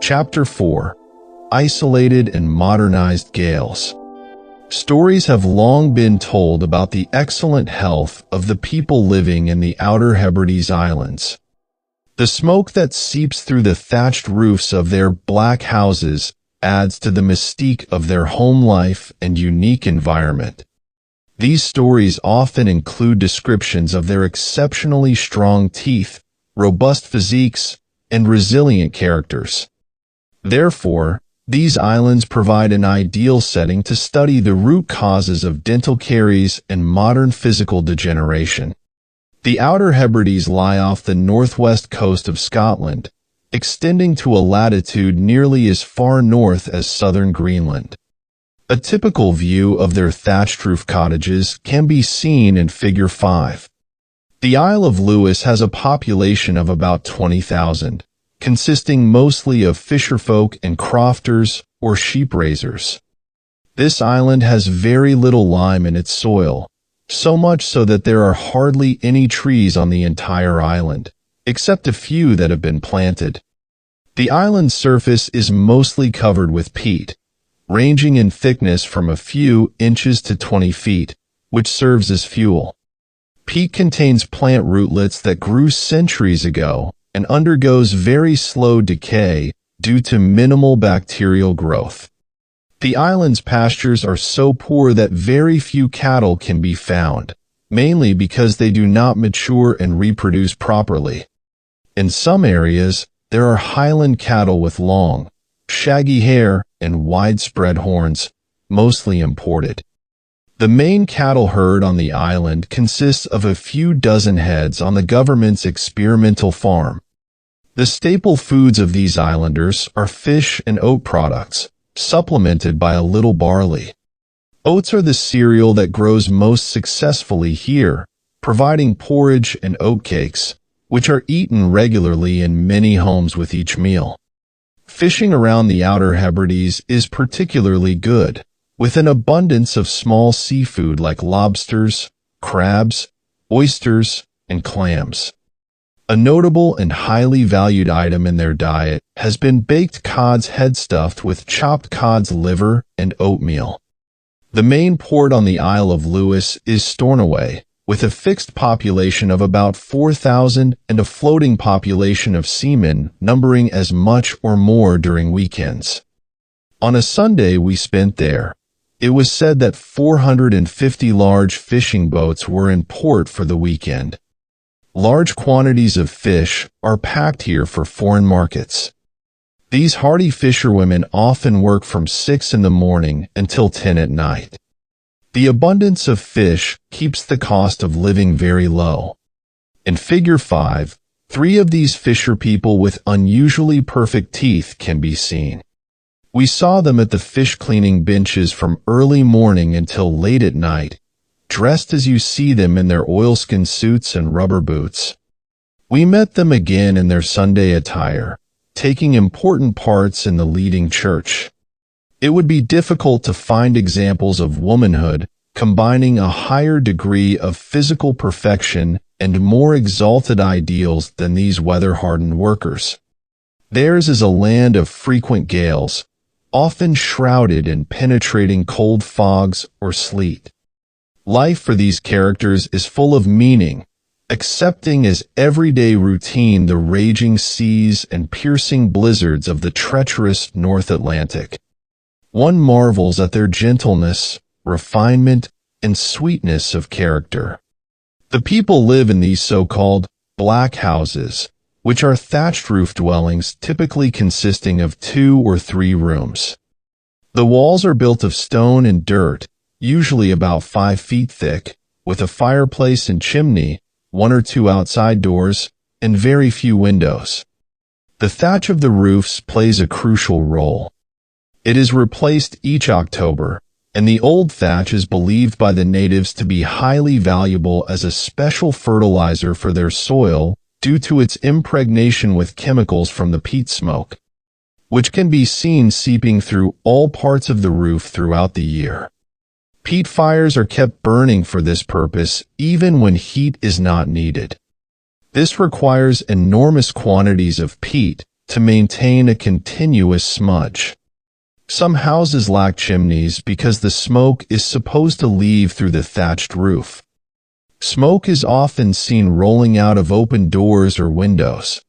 Chapter 4: Isolated and Modernized Gales. Stories have long been told about the excellent health of the people living in the Outer Hebrides Islands. The smoke that seeps through the thatched roofs of their black houses adds to the mystique of their home life and unique environment. These stories often include descriptions of their exceptionally strong teeth, robust physiques, and resilient characters. Therefore, these islands provide an ideal setting to study the root causes of dental caries and modern physical degeneration. The Outer Hebrides lie off the northwest coast of Scotland, extending to a latitude nearly as far north as southern Greenland. A typical view of their thatched roof cottages can be seen in Figure 5. The Isle of Lewis has a population of about 20,000, consisting mostly of fisherfolk and crofters or sheep raisers. This island has very little lime in its soil, so much so that there are hardly any trees on the entire island, except a few that have been planted. The island's surface is mostly covered with peat, ranging in thickness from a few inches to 20 feet, which serves as fuel. Peat contains plant rootlets that grew centuries ago and undergoes very slow decay due to minimal bacterial growth. The island's pastures are so poor that very few cattle can be found, mainly because they do not mature and reproduce properly. In some areas, there are highland cattle with long, shaggy hair and widespread horns, mostly imported. The main cattle herd on the island consists of a few dozen heads on the government's experimental farm. The staple foods of these islanders are fish and oat products, supplemented by a little barley. Oats are the cereal that grows most successfully here, providing porridge and oatcakes, which are eaten regularly in many homes with each meal. Fishing around the Outer Hebrides is particularly good, with an abundance of small seafood like lobsters, crabs, oysters, and clams. A notable and highly valued item in their diet has been baked cod's head stuffed with chopped cod's liver and oatmeal. The main port on the Isle of Lewis is Stornoway, with a fixed population of about 4,000 and a floating population of seamen numbering as much or more during weekends. On a Sunday we spent there, it was said that 450 large fishing boats were in port for the weekend. Large quantities of fish are packed here for foreign markets. These hardy fisherwomen often work from 6 in the morning until 10 at night. The abundance of fish keeps the cost of living very low. In Figure 5, 3 of these fisher people with unusually perfect teeth can be seen. We saw them at the fish cleaning benches from early morning until late at night, dressed as you see them in their oilskin suits and rubber boots. We met them again in their Sunday attire, taking important parts in the leading church. It would be difficult to find examples of womanhood combining a higher degree of physical perfection and more exalted ideals than these weather-hardened workers. Theirs is a land of frequent gales, often shrouded in penetrating cold fogs or sleet. Life for these characters is full of meaning, accepting as everyday routine the raging seas and piercing blizzards of the treacherous North Atlantic. One marvels at their gentleness, refinement, and sweetness of character. The people live in these so-called black houses, which are thatched roof dwellings typically consisting of 2 or 3 rooms. The walls are built of stone and dirt, usually about 5 feet thick, with a fireplace and chimney, 1 or 2 outside doors, and very few windows. The thatch of the roofs plays a crucial role. It is replaced each October, and the old thatch is believed by the natives to be highly valuable as a special fertilizer for their soil due to its impregnation with chemicals from the peat smoke, which can be seen seeping through all parts of the roof throughout the year. Peat fires are kept burning for this purpose even when heat is not needed. This requires enormous quantities of peat, to maintain a continuous smudge. Some houses lack chimneys because the smoke is supposed to leave through the thatched roof. Smoke is often seen rolling out of open doors or windows.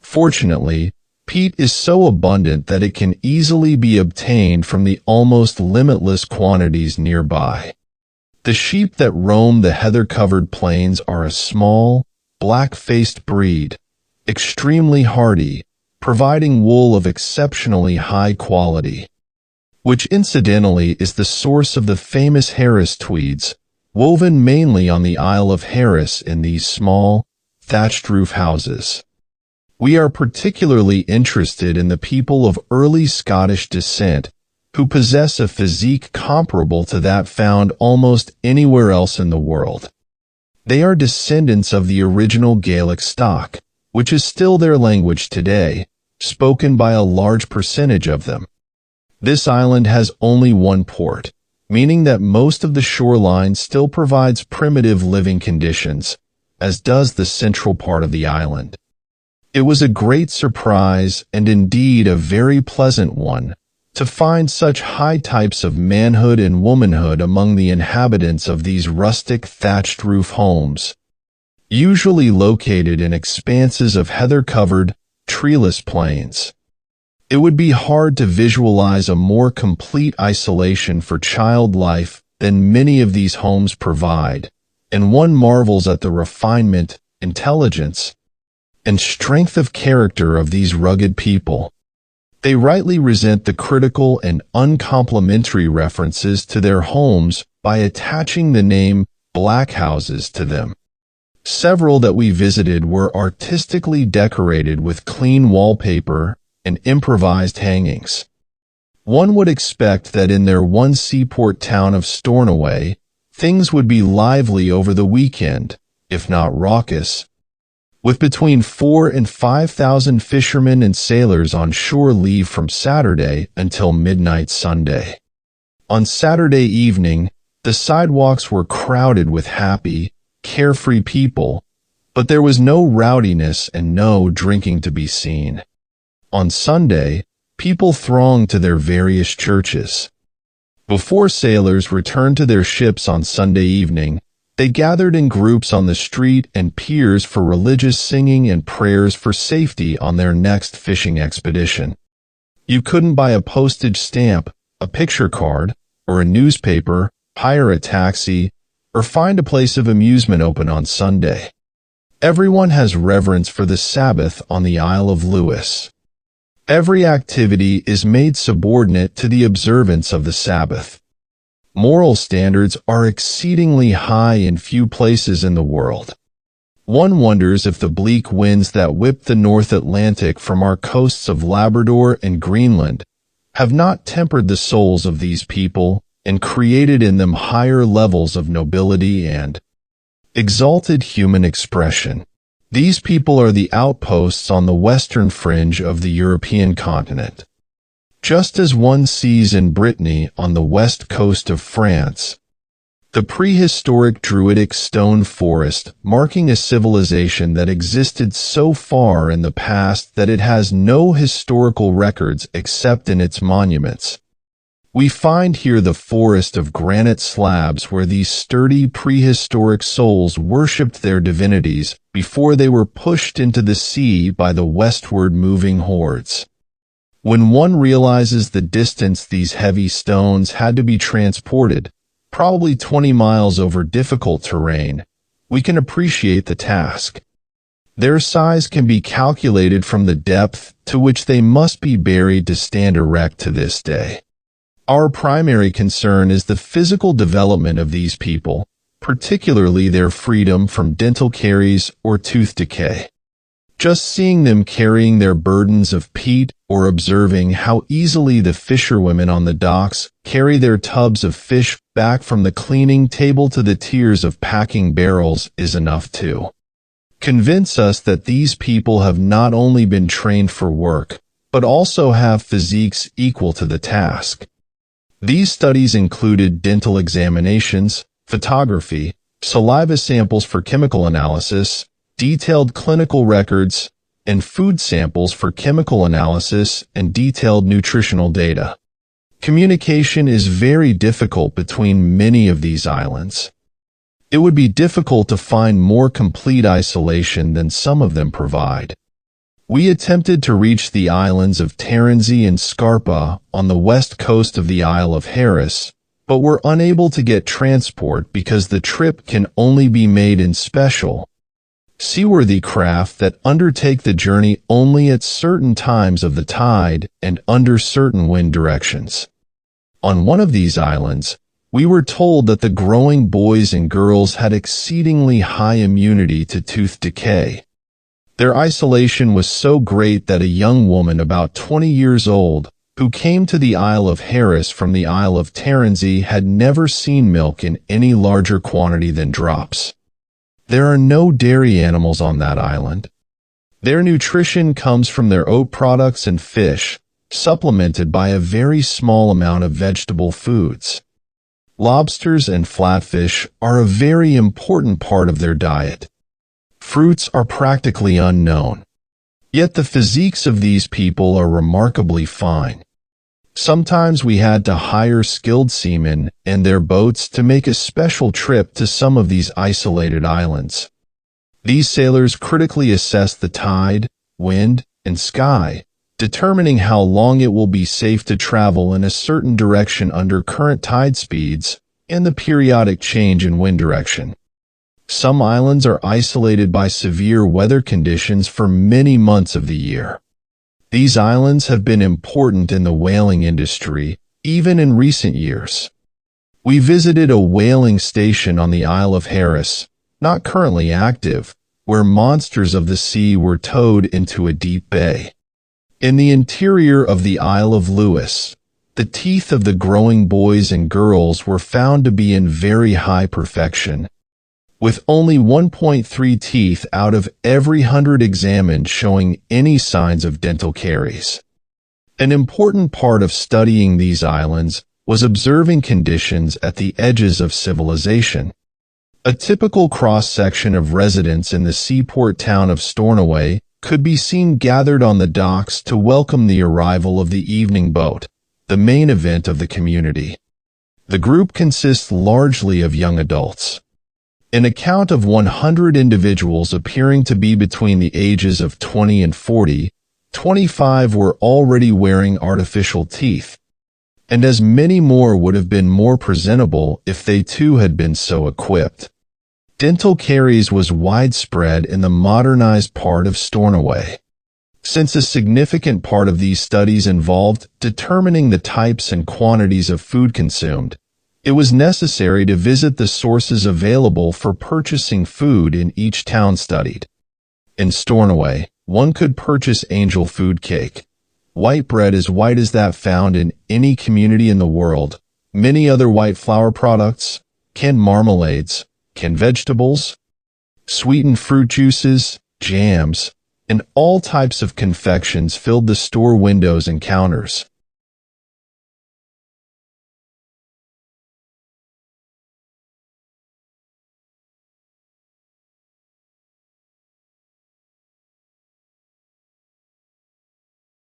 Fortunately, peat is so abundant that it can easily be obtained from the almost limitless quantities nearby. The sheep that roam the heather-covered plains are a small, black-faced breed, extremely hardy, providing wool of exceptionally high quality, which incidentally is the source of the famous Harris tweeds, woven mainly on the Isle of Harris in these small, thatched-roof houses. We are particularly interested in the people of early Scottish descent who possess a physique comparable to that found almost anywhere else in the world. They are descendants of the original Gaelic stock, which is still their language today, spoken by a large percentage of them. This island has only one port, meaning that most of the shoreline still provides primitive living conditions, as does the central part of the island. It was a great surprise, and indeed a very pleasant one, to find such high types of manhood and womanhood among the inhabitants of these rustic thatched-roof homes, usually located in expanses of heather-covered, treeless plains. It would be hard to visualize a more complete isolation for child life than many of these homes provide, and one marvels at the refinement, intelligence, and strength of character of these rugged people. They rightly resent the critical and uncomplimentary references to their homes by attaching the name black houses to them. Several that we visited were artistically decorated with clean wallpaper and improvised hangings. One would expect that in their one seaport town of Stornoway, things would be lively over the weekend, if not raucous, with between 4,000 and 5,000 fishermen and sailors on shore leave from Saturday until midnight Sunday. On Saturday evening, the sidewalks were crowded with happy, carefree people, but there was no rowdiness and no drinking to be seen. On Sunday, people thronged to their various churches. Before sailors returned to their ships on Sunday evening, they gathered in groups on the street and piers for religious singing and prayers for safety on their next fishing expedition. You couldn't buy a postage stamp, a picture card, or a newspaper, hire a taxi, or find a place of amusement open on Sunday. Everyone has reverence for the Sabbath on the Isle of Lewis. Every activity is made subordinate to the observance of the Sabbath. Moral standards are exceedingly high in few places in the world. One wonders if the bleak winds that whip the North Atlantic from our coasts of Labrador and Greenland have not tempered the souls of these people and created in them higher levels of nobility and exalted human expression. These people are the outposts on the western fringe of the European continent. Just as one sees in Brittany on the west coast of France, the prehistoric Druidic stone forest marking a civilization that existed so far in the past that it has no historical records except in its monuments. We find here the forest of granite slabs where these sturdy prehistoric souls worshipped their divinities before they were pushed into the sea by the westward moving hordes. When one realizes the distance these heavy stones had to be transported, probably 20 miles over difficult terrain, we can appreciate the task. Their size can be calculated from the depth to which they must be buried to stand erect to this day. Our primary concern is the physical development of these people, particularly their freedom from dental caries or tooth decay. Just seeing them carrying their burdens of peat or observing how easily the fisherwomen on the docks carry their tubs of fish back from the cleaning table to the tiers of packing barrels is enough to convince us that these people have not only been trained for work, but also have physiques equal to the task. These studies included dental examinations, photography, saliva samples for chemical analysis, detailed clinical records, and food samples for chemical analysis and detailed nutritional data. Communication is very difficult between many of these islands. It would be difficult to find more complete isolation than some of them provide. We attempted to reach the islands of Terranzy and Scarpa on the west coast of the Isle of Harris, but were unable to get transport because the trip can only be made in special, seaworthy craft that undertake the journey only at certain times of the tide and under certain wind directions. On one of these islands, we were told that the growing boys and girls had exceedingly high immunity to tooth decay. Their isolation was so great that a young woman about 20 years old, who came to the Isle of Harris from the Isle of Terranzy, had never seen milk in any larger quantity than drops. There are no dairy animals on that island. Their nutrition comes from their oat products and fish, supplemented by a very small amount of vegetable foods. Lobsters and flatfish are a very important part of their diet. Fruits are practically unknown. Yet the physiques of these people are remarkably fine. Sometimes we had to hire skilled seamen and their boats to make a special trip to some of these isolated islands. These sailors critically assess the tide, wind, and sky, determining how long it will be safe to travel in a certain direction under current tide speeds and the periodic change in wind direction. Some islands are isolated by severe weather conditions for many months of the year. These islands have been important in the whaling industry, even in recent years. We visited a whaling station on the Isle of Harris, not currently active, where monsters of the sea were towed into a deep bay. In the interior of the Isle of Lewis, the teeth of the growing boys and girls were found to be in very high perfection, with only 1.3 teeth out of every 100 examined showing any signs of dental caries. An important part of studying these islands was observing conditions at the edges of civilization. A typical cross-section of residents in the seaport town of Stornoway could be seen gathered on the docks to welcome the arrival of the evening boat, the main event of the community. The group consists largely of young adults. An account of 100 individuals appearing to be between the ages of 20 and 40, 25 were already wearing artificial teeth, and as many more would have been more presentable if they too had been so equipped. Dental caries was widespread in the modernized part of Stornoway. Since a significant part of these studies involved determining the types and quantities of food consumed, it was necessary to visit the sources available for purchasing food in each town studied. In Stornoway, one could purchase angel food cake, white bread as white as that found in any community in the world, many other white flour products, canned marmalades, canned vegetables, sweetened fruit juices, jams, and all types of confections filled the store windows and counters.